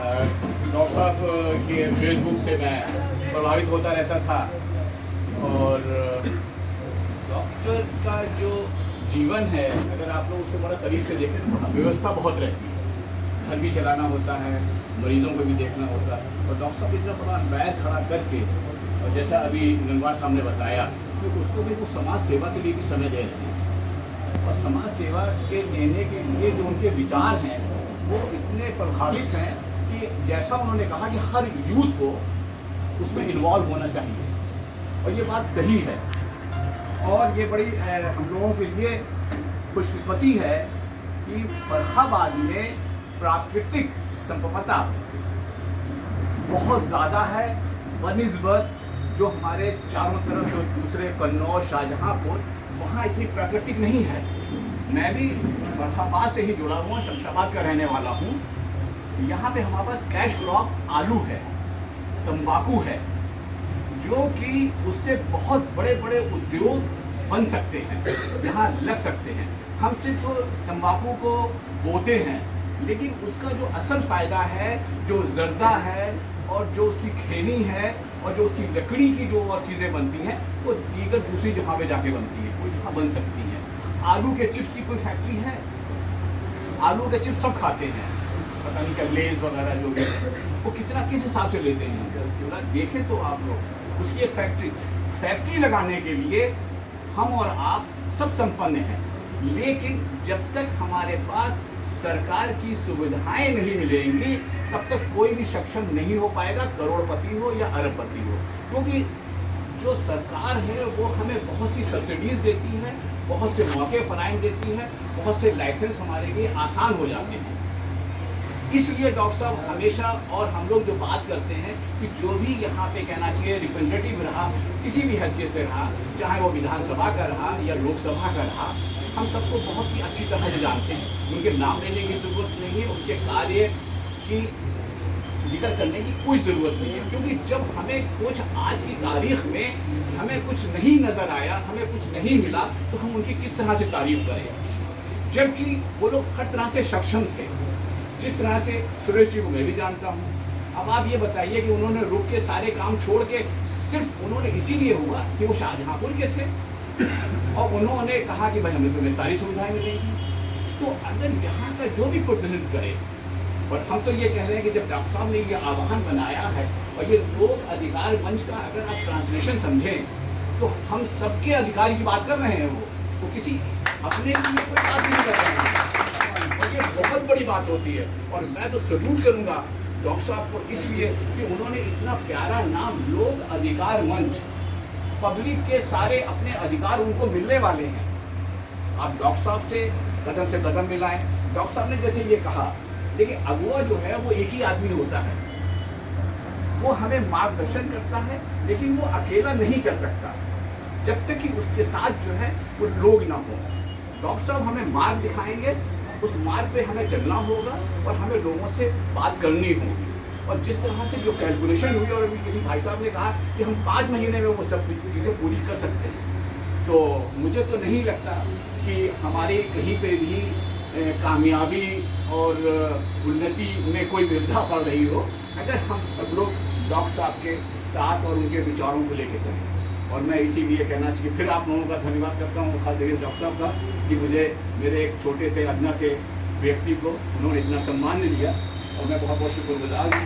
Doctor साहब के Facebook से मैं प्रभावित होता रहता था और डॉक्टर का जो जीवन है अगर आप लोग उसको बड़ा करीब से देखें तो व्यवस्था बहुत रहती है। घर भी चलाना होता है, मरीजों को भी देखना होता है और डॉक्टर साहब इतना बड़ा बैर खड़ा करके और जैसा अभी ननवार साहब ने बताया कि उसको भी वो समाज सेवा के लिए भी समय दे रहे हैं और समाज सेवा के देने के लिए जो उनके विचार हैं वो इतने प्रभावित हैं कि जैसा उन्होंने कहा कि हर यूथ को उसमें इन्वॉल्व होना चाहिए और ये बात सही है। और ये बड़ी हम लोगों के लिए खुशकिस्मती है कि फर्रुखाबाद में प्राकृतिक संपदा बहुत ज़्यादा है बनिस्बत जो हमारे चारों तरफ जो दूसरे कन्नौज, शाहजहांपुर वहाँ इतनी प्राकृतिक नहीं है। मैं भी फर्रुखाबाद से ही जुड़ा हुआ, शमशाबाद का रहने वाला हूँ। यहाँ पे हमारे पास कैश क्रॉप आलू है, तंबाकू है, जो कि उससे बहुत बड़े बड़े उद्योग बन सकते हैं, यहाँ लग सकते हैं। हम सिर्फ तंबाकू को बोते हैं लेकिन उसका जो असल फ़ायदा है, जो जर्दा है और जो उसकी खैनी है और जो उसकी लकड़ी की जो और चीज़ें बनती हैं वो दीगर दूसरी जगह पे जाके बनती है, कोई जगह बन सकती है। आलू के चिप्स की कोई फैक्ट्री है? आलू के चिप्स सब खाते हैं, पता नहीं क्या लेज वगैरह जो भी वो कितना किस हिसाब से लेते हैं देखें तो आप लोग। उसकी एक फैक्ट्री लगाने के लिए हम और आप सब संपन्न हैं, लेकिन जब तक हमारे पास सरकार की सुविधाएं नहीं मिलेंगी तब तक कोई भी सक्षम नहीं हो पाएगा, करोड़पति हो या अरबपति हो। क्योंकि जो सरकार है वो हमें बहुत सी सब्सिडीज देती है, बहुत से मौके फराहम देती है, बहुत से लाइसेंस हमारे लिए आसान हो जाते हैं। इसलिए डॉक्टर साहब हमेशा और हम लोग जो बात करते हैं कि जो भी यहाँ पे कहना चाहिए रिप्रेजेंटेटिव रहा, किसी भी हैसियत से रहा, चाहे वो विधानसभा का रहा या लोकसभा का रहा, हम सबको बहुत ही अच्छी तरह से जानते हैं। उनके नाम लेने की ज़रूरत नहीं है, उनके कार्य की जिक्र करने की कोई ज़रूरत नहीं है, क्योंकि जब हमें कुछ आज की तारीख में हमें कुछ नहीं नज़र आया, हमें कुछ नहीं मिला, तो हम उनकी किस तरह से तारीफ करें, जबकि वो लोग हर तरह से सक्षम थे। जिस तरह से सुरेश जी को मैं भी जानता हूँ। अब आप ये बताइए कि उन्होंने रुक के सारे काम छोड़ के सिर्फ उन्होंने इसीलिए हुआ कि वो शाहजहांपुर के थे और उन्होंने कहा कि भाई हमें तुम्हें सारी सुविधाएं मिलेंगी। तो अगर यहाँ का जो भी प्रतिनिधित्व करे, और हम तो ये कह रहे हैं कि जब डॉक्टर साहब ने ये आह्वान बनाया है और ये लोक अधिकार मंच का अगर आप ट्रांसलेशन समझें तो हम सबके अधिकार की बात कर रहे हैं। वो किसी अपने लिए कोई बात नहीं कर रहे हैं और ये बहुत बड़ी बात होती है। और मैं तो सल्यूट करूँगा डॉक्टर साहब को इसलिए कि उन्होंने इतना प्यारा नाम लोक अधिकार मंच, पब्लिक के सारे अपने अधिकार उनको मिलने वाले हैं। आप डॉक्टर साहब से कदम मिलाएं। डॉक्टर साहब ने जैसे ये कहा, देखिए अगुआ जो है वो एक ही आदमी होता है, वो हमें मार्गदर्शन करता है लेकिन वो अकेला नहीं चल सकता जब तक कि उसके साथ जो है वो लोग ना हो। डॉक्टर साहब हमें मार्ग दिखाएंगे, उस मार्ग पे हमें चलना होगा और हमें लोगों से बात करनी होगी। और जिस तरह से जो कैलकुलेशन हुई और अभी किसी भाई साहब ने कहा कि हम 5 महीने में वो सब चीज़ें पूरी कर सकते हैं, तो मुझे तो नहीं लगता कि हमारी कहीं पे भी कामयाबी और उन्नति में कोई विविधा पड़ रही हो अगर हम सब लोग डॉक्टर साहब के साथ और उनके विचारों को लेकर चलें। और मैं इसीलिए कहना चाहिए फिर आप लोगों का धन्यवाद करता हूँ, खास करके डॉक्टर साहब का, कि मुझे मेरे एक छोटे से अदना से व्यक्ति को उन्होंने इतना सम्मान दिया और मैं बहुत बहुत शुक्रगुजार हूँ।